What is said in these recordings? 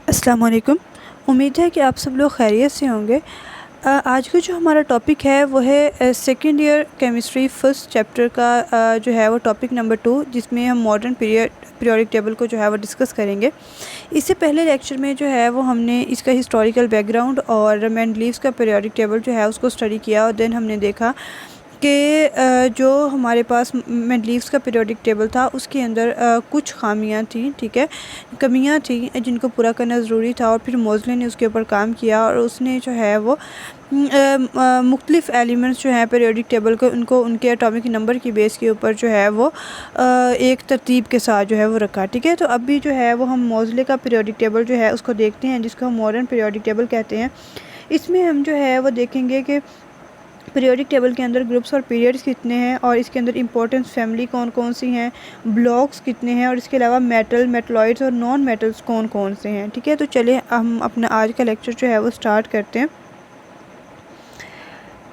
अस्सलाम वालेकुम। उम्मीद है कि आप सब लोग खैरियत से होंगे। आज का जो हमारा टॉपिक है वो है second year chemistry first chapter का जो है वो टॉपिक नंबर 2, जिसमें हम मॉडर्न पीरियोडिक टेबल को जो है वो डिस्कस करेंगे। इससे पहले लेक्चर में जो है वो हमने इसका हिस्टोरिकल बैकग्राउंड और मेंडलीव्स का पीरियोडिक टेबल जो है उसको स्टडी किया, और देन हमने देखा कि जो हमारे पास मेंडलीव्स का पीरियोडिक टेबल था उसके अंदर कुछ खामियां थी, ठीक है, कमियां थी जिनको पूरा करना ज़रूरी था। और फिर मोज़ले ने उसके ऊपर काम किया और उसने जो है वो मुख्तलिफ़ एलिमेंट्स जो हैं पीरियोडिक टेबल को उनको उनके एटॉमिक नंबर की बेस के ऊपर जो है वो एक तरतीब के साथ जो है वो रखा, ठीक है। तो अभी जो है वो हम मोज़ले का पीरियोडिक टेबल जो है उसको देखते हैं, जिसको हम मॉडर्न पीरियोडिक टेबल कहते हैं। इसमें हम जो है वो देखेंगे कि पीरियोडिक टेबल के अंदर ग्रुप्स और पीरियड्स कितने हैं, और इसके अंदर इंपॉर्टेंस फैमिली कौन कौन सी हैं, ब्लॉक्स कितने हैं, और इसके अलावा मेटलॉइड्स और नॉन मेटल्स कौन कौन से हैं, ठीक है। तो चलिए हम अपना आज का लेक्चर जो है वो स्टार्ट करते हैं।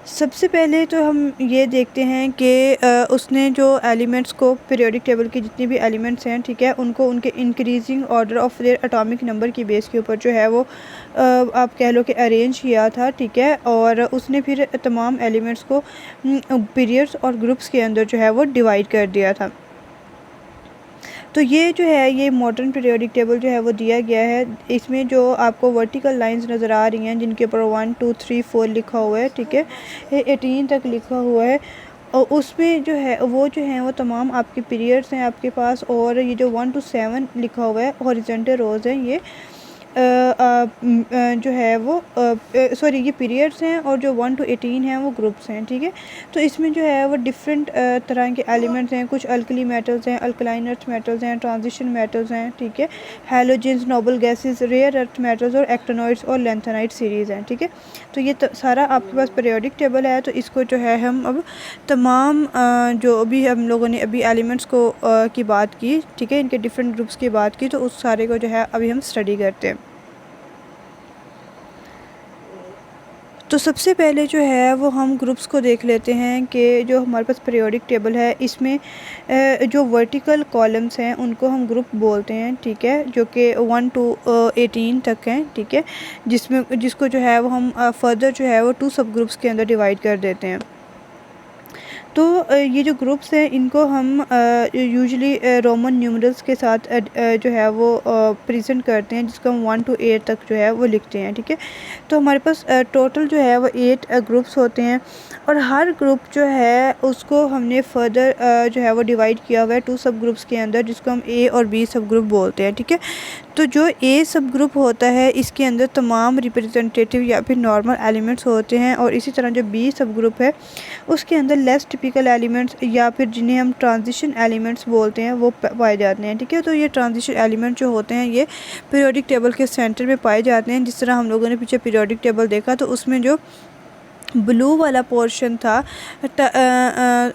सबसे पहले तो हम ये देखते हैं कि उसने जो एलिमेंट्स को पीरियोडिक टेबल के जितने भी एलिमेंट्स हैं, ठीक है, उनको उनके increasing order of their atomic number की बेस के ऊपर जो है वो आप कह लो कि अरेंज किया था, ठीक है। और उसने फिर तमाम एलिमेंट्स को पीरियड्स और ग्रुप्स के अंदर जो है वो डिवाइड कर दिया था। तो ये जो है ये मॉडर्न पीरियोडिक टेबल जो है वो दिया गया है। इसमें जो आपको वर्टिकल लाइंस नज़र आ रही हैं जिनके ऊपर 1 2 3 4 लिखा हुआ है, ठीक है, 18 तक लिखा हुआ है, और उसमें जो है वो जो है वो तमाम आपके पीरियड्स हैं आपके पास। और ये जो 1 to 7 लिखा हुआ है हॉरिजॉन्टल रोज़ हैं, ये जो है वो सॉरी ये पीरियड्स हैं, और जो 1 to 18 हैं वो ग्रुप्स हैं, ठीक है। तो इसमें जो है वो डिफरेंट तरह के एलिमेंट्स हैं, कुछ अल्कली मेटल्स हैं, अल्कलाइन अर्थ मेटल्स हैं, ट्रांजिशन मेटल्स हैं, ठीक है, halogens, noble gases, rare earth metals और एक्टिनॉइड्स और लैंथेनाइड सीरीज़ हैं, ठीक है। तो ये सारा आपके पास पीरियोडिक टेबल है। तो इसको जो है हम अब तमाम जो अभी हम लोगों ने अभी एलिमेंट्स को की बात की, ठीक है, इनके डिफरेंट ग्रुप्स की बात की, तो उस सारे को जो है अभी हम स्टडी करते हैं। तो सबसे पहले जो है वो हम ग्रुप्स को देख लेते हैं कि जो हमारे पास पीरियोडिक टेबल है इसमें जो वर्टिकल कॉलम्स हैं उनको हम ग्रुप बोलते हैं, ठीक है, जो कि 1 to 18 तक हैं, ठीक है, जिसको जो है वो हम फर्दर जो है वो 2 सब ग्रुप्स के अंदर डिवाइड कर देते हैं। तो ये जो ग्रुप्स हैं इनको हम यूजुअली रोमन न्यूमरल्स के साथ जो है वो प्रेजेंट करते हैं, जिसको हम 1 to 8 तक जो है वो लिखते हैं, ठीक है। तो हमारे पास टोटल जो है वो 8 ग्रुप्स होते हैं, और हर ग्रुप जो है उसको हमने फर्दर जो है वो डिवाइड किया हुआ है 2 सब ग्रुप्स के अंदर, जिसको हम ए और बी सब ग्रुप बोलते हैं, ठीक है। तो जो ए सब ग्रुप होता है इसके अंदर तमाम रिप्रेजेंटेटिव या फिर नॉर्मल एलिमेंट्स होते हैं, और इसी तरह जो बी सब ग्रुप है उसके अंदर लेस टिपिकल एलिमेंट्स या फिर जिन्हें हम ट्रांजिशन एलिमेंट्स बोलते हैं वो पाए जाते हैं, ठीक है। तो ये ट्रांजिशन एलिमेंट जो होते हैं ये पीरियोडिक टेबल के सेंटर में पाए जाते हैं। जिस तरह हम लोगों ने पीछे पीरियोडिक टेबल देखा तो उसमें जो ब्लू वाला पोर्शन था,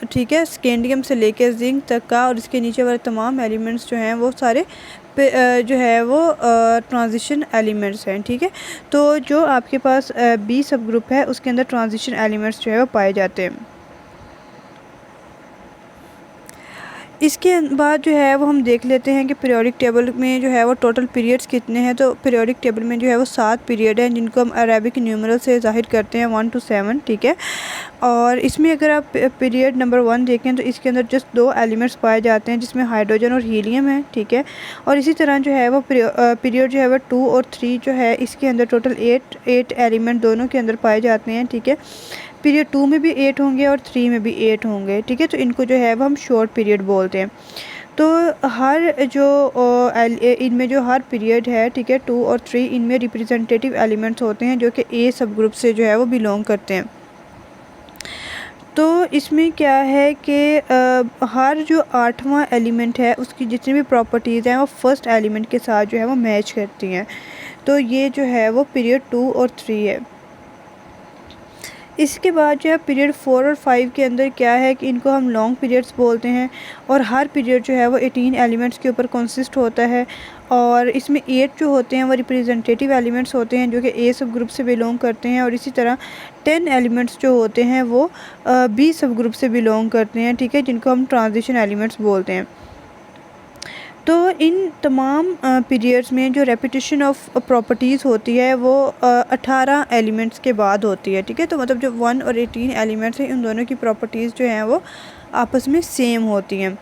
ठीक है, स्कैंडियम से लेकर जिंक तक का, और इसके नीचे वाले तमाम एलिमेंट्स जो हैं वो सारे जो है वो ट्रांजिशन एलिमेंट्स हैं, ठीक है। तो जो आपके पास बी सब ग्रुप है उसके अंदर ट्रांजिशन एलिमेंट्स जो है वो पाए जाते हैं। इसके बाद जो है वो हम देख लेते हैं कि पीरियोडिक टेबल में जो है वो टोटल पीरियड्स कितने हैं। तो पीरियोडिक टेबल में जो है वो 7 पीरियड हैं, जिनको हम अरेबिक न्यूमरल से ज़ाहिर करते हैं 1 to 7, ठीक है। और इसमें अगर आप पीरियड नंबर 1 देखें तो इसके अंदर जस्ट 2 एलिमेंट्स पाए जाते हैं, जिसमें हाइड्रोजन और हीलियम है, ठीक है। और इसी तरह जो है वो पीरियड जो है वो 2 और 3 जो है इसके अंदर टोटल 8 एलिमेंट दोनों के अंदर पाए जाते हैं, ठीक है। पीरियड 2 में भी 8 होंगे और 3 में भी 8 होंगे, ठीक है। तो इनको जो है वो हम शॉर्ट पीरियड बोलते हैं। तो हर जो इनमें जो हर पीरियड है, ठीक है, 2 और 3, इनमें रिप्रेजेंटेटिव एलिमेंट्स होते हैं जो कि ए सब ग्रुप से जो है वो बिलोंग करते हैं। तो इसमें क्या है कि हर जो 8वां एलिमेंट है उसकी जितनी भी प्रॉपर्टीज़ हैं वो फर्स्ट एलिमेंट के साथ जो है वो मैच करती हैं। तो ये जो है वो पीरियड 2 और 3 है। इसके बाद जो है पीरियड 4 और 5 के अंदर क्या है कि इनको हम लॉन्ग पीरियड्स बोलते हैं, और हर पीरियड जो है वो 18 एलिमेंट्स के ऊपर कंसिस्ट होता है। और इसमें 8 जो होते हैं वो रिप्रेजेंटेटिव एलिमेंट्स होते हैं जो कि ए सब ग्रुप से बिलोंग करते हैं, और इसी तरह 10 एलिमेंट्स जो होते हैं वो बी सब ग्रुप से बिलोंग करते हैं, ठीक है, जिनको हम ट्रांजिशन एलिमेंट्स बोलते हैं। तो इन तमाम पीरियड्स में जो रेपिटेशन ऑफ प्रॉपर्टीज़ होती है वो 18 एलिमेंट्स के बाद होती है, ठीक है। तो मतलब जो 1 और 18 एलिमेंट्स हैं, इन दोनों की प्रॉपर्टीज़ जो हैं वो आपस में सेम होती हैं।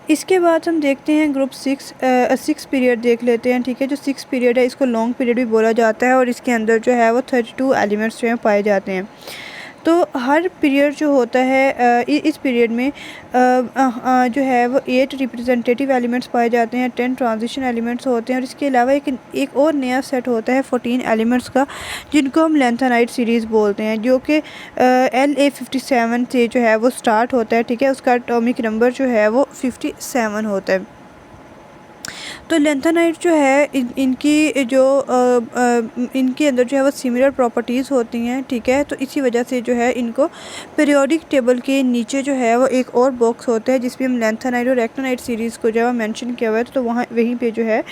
इसके बाद हम देखते हैं ग्रुप 6 पीरियड देख लेते हैं, ठीक है। जो 6 पीरियड है इसको लॉन्ग पीरियड भी बोला जाता है और इसके अंदर जो है वो 32 एलिमेंट्स जो हैं पाए जाते हैं। तो हर पीरियड जो होता है इस पीरियड में जो है वो 8 रिप्रेजेंटेटिव एलिमेंट्स पाए जाते हैं, 10 ट्रांजिशन एलिमेंट्स होते हैं और इसके अलावा एक और नया सेट होता है 14 एलिमेंट्स का, जिनको हम लेंथेनाइड सीरीज़ बोलते हैं, जो कि LA57 से जो है वो स्टार्ट होता है, ठीक है। उसका एटॉमिक नंबर जो है वो 57 होता है। तो लेंथेनाइड जो है इनकी जो इनके अंदर जो है वो सिमिलर प्रॉपर्टीज़ होती हैं, ठीक है। तो इसी वजह से जो है इनको पीरियोडिक टेबल के नीचे जो है वो एक और बॉक्स होता है जिसमें हम लेंथेनाइड और एक्टिनाइड सीरीज़ को जो है मेंशन किया हुआ है, तो वहाँ वहीं पे जो है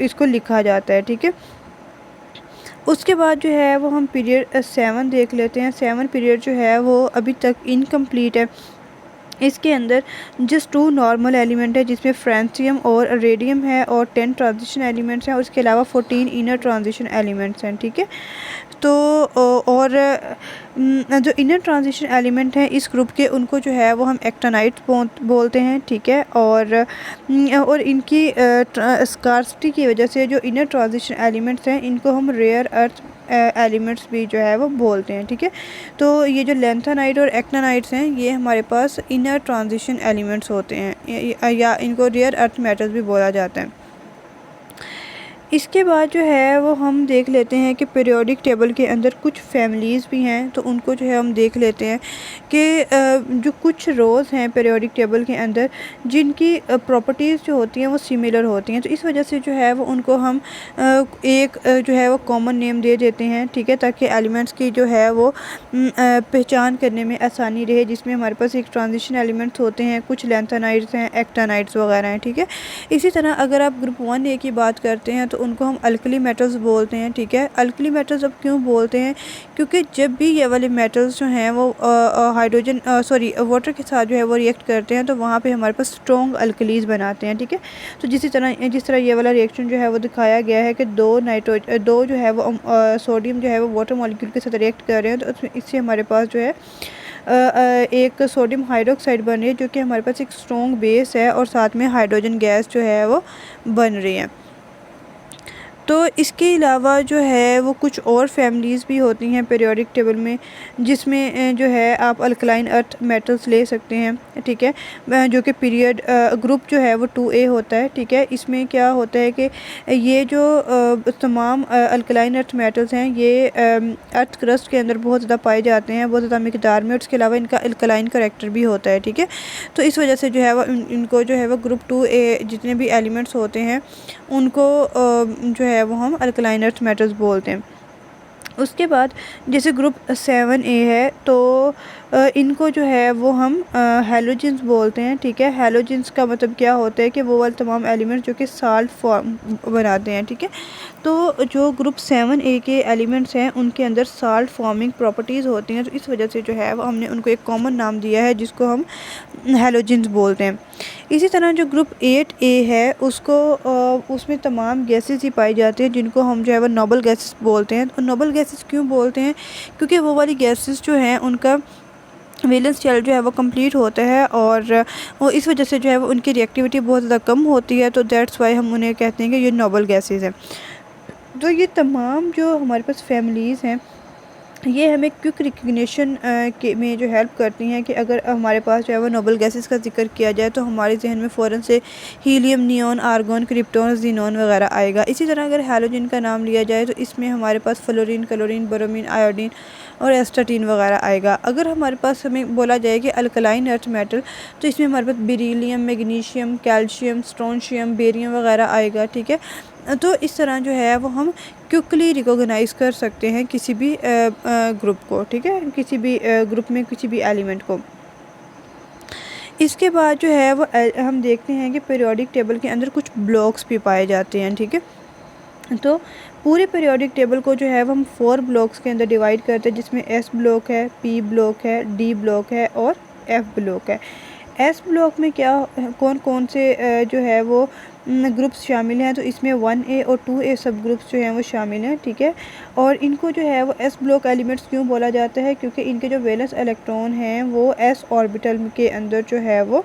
इसको लिखा जाता है, ठीक है। उसके बाद जो है वो हम पीरियड 7 देख लेते हैं। 7 पीरियड जो है वो अभी तक इनकम्प्लीट है। इसके अंदर जस्ट 2 नॉर्मल एलिमेंट है जिसमें फ्रांसियम और रेडियम है और 10 ट्रांजिशन एलिमेंट्स हैं और उसके अलावा 14 इनर ट्रांजिशन एलिमेंट्स हैं, ठीक है। तो और जो इनर ट्रांजिशन एलिमेंट हैं इस ग्रुप के, उनको जो है वो हम एक्टिनाइड्स बोलते हैं, ठीक है। और इनकी स्कार्सिटी की वजह से जो इनर ट्रांजिशन एलिमेंट्स हैं इनको हम रेयर अर्थ एलिमेंट्स भी जो है वो बोलते हैं, ठीक है। तो ये जो लेंथेनाइड और एक्टिनाइड्स हैं ये हमारे पास इनर ट्रांजिशन एलिमेंट्स होते हैं या इनको रेयर अर्थ मेटल्स भी बोला जाता है। इसके बाद जो है वो हम देख लेते हैं कि पीरियोडिक टेबल के अंदर कुछ फैमिलीज़ भी हैं, तो उनको जो है हम देख लेते हैं कि जो कुछ रोज़ हैं पीरियोडिक टेबल के अंदर जिनकी प्रॉपर्टीज़ जो होती हैं वो सिमिलर होती हैं, तो इस वजह से जो है वो उनको हम एक जो है वो कॉमन नेम दे देते हैं, ठीक है, ताकि एलिमेंट्स की जो है वो पहचान करने में आसानी रहे। जिसमें हमारे पास एक ट्रांजिशन एलिमेंट्स होते हैं, कुछ लेंथेनाइड्स हैं, एक्टिनाइड्स वगैरह हैं, ठीक है। इसी तरह अगर आप ग्रुप 1A की बात करते हैं तो उनको हम अल्कली मेटल्स बोलते हैं, ठीक है। अल्कली मेटल्स अब क्यों बोलते हैं, क्योंकि जब भी ये वाले मेटल्स जो हैं वो हाइड्रोजन वाटर के साथ जो है वो रिएक्ट करते हैं तो वहाँ पे हमारे पास स्ट्रॉन्ग अल्कलीज बनाते हैं, ठीक है। तो जिस तरह ये वाला रिएक्शन जो है वो दिखाया गया है कि दो जो है वो सोडियम जो है वो वाटर मॉलिक्यूल के साथ रिएक्ट कर रहे हैं, तो इससे हमारे पास जो है एक सोडियम हाइड्रोक्साइड बन रही है, जो कि हमारे पास एक स्ट्रॉन्ग बेस है और साथ में हाइड्रोजन गैस जो है वो बन रही है। तो इसके अलावा जो है वो कुछ और फैमिलीज़ भी होती हैं पीरियोडिक टेबल में, जिसमें जो है आप अल्कलाइन अर्थ मेटल्स ले सकते हैं, ठीक है, जो कि पीरियड ग्रुप जो है वो 2A होता है, ठीक है। इसमें क्या होता है कि ये जो तमाम अल्कलाइन अर्थ मेटल्स हैं ये अर्थ क्रस्ट के अंदर बहुत ज़्यादा पाए जाते हैं, बहुत ज़्यादा मिकदार में, और उसके अलावा इनका अल्कलाइन करैक्टर भी होता है, ठीक है। तो इस वजह से जो है वो इनको जो है वो ग्रुप 2A जितने भी एलिमेंट्स होते हैं उनको जो है वो हम अल्कलाइन अर्थ मेटल्स बोलते हैं। उसके बाद जैसे ग्रुप 7A है तो इनको जो है वो हम हैलोजेंस बोलते हैं, ठीक है। हैलोजेंस का मतलब क्या होता है कि वो वाले तमाम एलिमेंट्स जो कि साल्ट फॉर्म बनाते हैं, ठीक है। तो जो ग्रुप 7A के एलिमेंट्स हैं उनके अंदर साल्ट फॉर्मिंग प्रॉपर्टीज़ होती हैं, तो इस वजह से जो है वो हमने उनको एक कॉमन नाम दिया है जिसको हम हैलोजेंस बोलते हैं। इसी तरह जो ग्रुप 8A है उसको उसमें तमाम गैसेस ही पाई जाती हैं जिनको हम जो है वो नोबल गैसेस बोलते हैं। तो नोबल गैसेस क्यों बोलते हैं, क्योंकि वो वाली गैसेस जो हैं उनका वैलेंस शेल जो है वो कंप्लीट होता है और वो इस वजह से जो है वो उनकी रिएक्टिविटी बहुत ज़्यादा कम होती है, तो दैट्स वाई हम उन्हें कहते हैं कि ये नोबल गैसेस हैं। तो ये तमाम जो हमारे पास फैमिलीज़ हैं ये हमें क्विक रिकग्निशन के में जो हेल्प करती हैं कि अगर हमारे पास जो है वो नोबल गैसेस का जिक्र किया जाए तो हमारे जहन में फ़ौरन से helium, neon, argon, krypton, xenon वगैरह आएगा। इसी तरह अगर हैलोजन का नाम लिया जाए तो इसमें हमारे पास फ्लोरीन, क्लोरीन, ब्रोमीन, आयोडीन और एस्टाटीन वगैरह आएगा। अगर हमारे पास हमें बोला जाए कि अल्कलाइन अर्थ मेटल तो इसमें हमारे पास beryllium, magnesium, calcium, strontium, barium वगैरह आएगा, ठीक है। तो इस तरह जो है वो हम क्विकली रिकॉग्नाइज़ कर सकते हैं किसी भी ग्रुप को, ठीक है, किसी भी ग्रुप में किसी भी एलिमेंट को। इसके बाद जो है वो हम देखते हैं कि पीरियोडिक टेबल के अंदर कुछ ब्लॉक्स भी पाए जाते हैं, ठीक है। तो पूरे पीरियोडिक टेबल को जो है वो हम 4 ब्लॉक्स के अंदर डिवाइड करते हैं, जिसमें S ब्लॉक है, P ब्लॉक है, D ब्लॉक है और F ब्लॉक है। एस ब्लॉक में क्या कौन कौन से जो है वो ग्रुप्स शामिल हैं, तो इसमें 1A और 2A सब ग्रुप्स जो हैं वो शामिल हैं, ठीक है। और इनको जो है वो एस ब्लॉक एलिमेंट्स क्यों बोला जाता है, क्योंकि इनके जो वैलेंस इलेक्ट्रॉन हैं वो एस ऑर्बिटल के अंदर जो है वो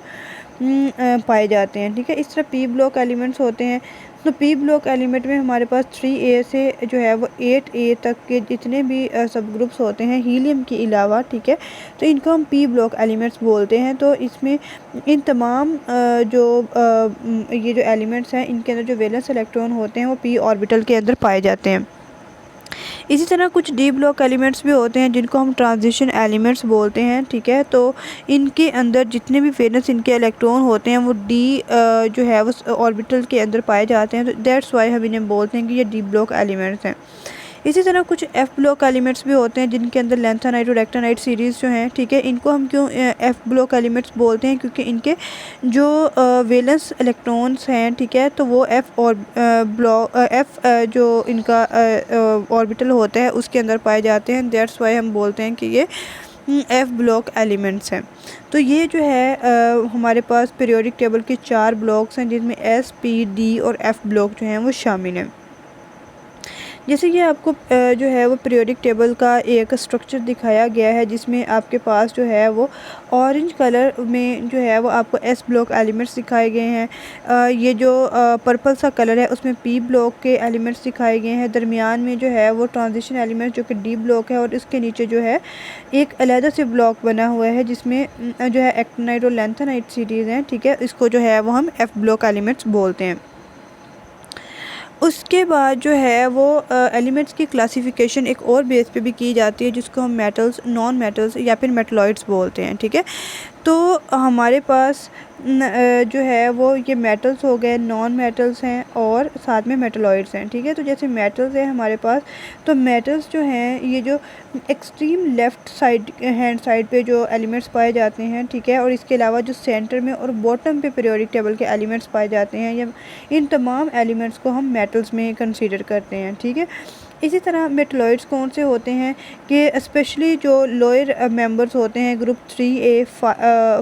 पाए जाते हैं, ठीक है। इस तरह पी ब्लॉक एलिमेंट्स होते हैं। तो पी ब्लॉक एलिमेंट में हमारे पास 3A से जो है वो 8A तक के जितने भी सब ग्रुप्स होते हैं हीलियम के अलावा, ठीक है, तो इनको हम पी ब्लॉक एलिमेंट्स बोलते हैं। तो इसमें इन तमाम ये जो एलिमेंट्स हैं इनके अंदर जो वैलेंस इलेक्ट्रॉन होते हैं वो पी ऑर्बिटल के अंदर पाए जाते हैं। इसी तरह कुछ डी ब्लॉक एलिमेंट्स भी होते हैं जिनको हम ट्रांजिशन एलिमेंट्स बोलते हैं, ठीक है। तो इनके अंदर जितने भी वैलेंस इनके इलेक्ट्रॉन होते हैं वो डी जो है वो ऑर्बिटल के अंदर पाए जाते हैं, तो दैट्स वाई हम इन्हें बोलते हैं कि ये डी ब्लॉक एलिमेंट्स हैं। इसी तरह कुछ एफ़ ब्लॉक एलिमेंट्स भी होते हैं जिनके अंदर लेंथेनाइट और एक्टिनाइट सीरीज़ जो हैं, ठीक है, इनको हम क्यों एफ़ ब्लॉक एलिमेंट्स बोलते हैं, क्योंकि इनके जो वैलेंस इलेक्ट्रॉन्स हैं, ठीक है, तो वो एफ़ और एफ़ जो इनका ऑर्बिटल होता है उसके अंदर पाए जाते हैं। दैट्स वाई हम बोलते हैं कि ये एफ़ ब्लॉक एलिमेंट्स हैं। तो ये जो है हमारे पास पीरियोडिक टेबल के 4 ब्लॉक्स हैं जिनमें एस, पी, डी और एफ़ ब्लॉक जो हैं वो शामिल हैं। जैसे कि आपको जो है वो पीरियोडिक टेबल का एक स्ट्रक्चर दिखाया गया है जिसमें आपके पास जो है वो ऑरेंज कलर में जो है वो आपको एस ब्लॉक एलिमेंट्स दिखाए गए हैं। ये जो पर्पल सा कलर है उसमें पी ब्लॉक के एलिमेंट्स दिखाए गए हैं। दरमियान में जो है वो ट्रांजिशन एलिमेंट्स जो कि डी ब्लॉक है, और इसके नीचे जो है एक अलग से ब्लॉक बना हुआ है जिसमें जो है एक्टिनाइट और लेंथेनाइट सीरीज़ हैं, ठीक है। इसको जो है वो हम एफ़ ब्लॉक एलिमेंट्स बोलते हैं। उसके बाद जो है वो एलिमेंट्स की क्लासिफिकेशन एक और बेस पे भी की जाती है जिसको हम मेटल्स, नॉन मेटल्स या फिर मेटलॉइड्स बोलते हैं, ठीक है। तो हमारे पास जो है वो ये मेटल्स हो गए, नॉन मेटल्स हैं और साथ में मेटलॉइड्स हैं, ठीक है। तो जैसे मेटल्स हैं हमारे पास, तो मेटल्स जो हैं ये जो extreme left side hand side पे जो एलिमेंट्स पाए जाते हैं, ठीक है, और इसके अलावा जो सेंटर में और बॉटम पे पीरियोडिक टेबल के एलिमेंट्स पाए जाते हैं, या इन तमाम एलिमेंट्स को हम मेटल्स में कंसीडर करते हैं, ठीक है। इसी तरह मेटलॉइड्स कौन से होते हैं कि स्पेशली जो लोअर मेंबर्स होते हैं ग्रुप 3A,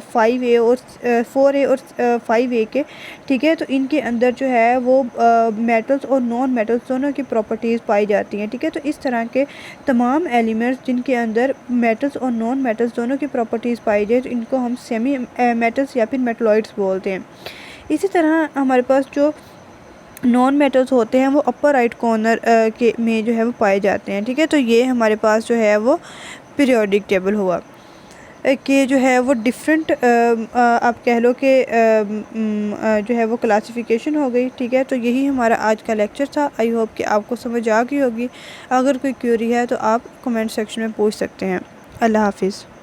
5A और 4A और 5A के, ठीक है, तो इनके अंदर जो है वो मेटल्स और नॉन मेटल्स दोनों की प्रॉपर्टीज़ पाई जाती हैं, ठीक है। तो इस तरह के तमाम एलिमेंट्स जिनके अंदर मेटल्स और नॉन मेटल्स दोनों की प्रॉपर्टीज़ पाई जाए तो इनको हम सेमी मेटल्स या फिर मेटलॉइड्स बोलते हैं। इसी तरह हमारे पास जो नॉन मेटल्स होते हैं वो अपर राइट कॉर्नर के में जो है वो पाए जाते हैं, ठीक है। तो ये हमारे पास जो है वो पीरियोडिक टेबल हुआ कि जो है वो डिफरेंट आप कह लो कि जो है वो क्लासिफिकेशन हो गई, ठीक है। तो यही हमारा आज का लेक्चर था। आई होप कि आपको समझ आ गई होगी। अगर कोई क्वेरी है तो आप कमेंट सेक्शन में पूछ सकते हैं। अल्लाह हाफिज़।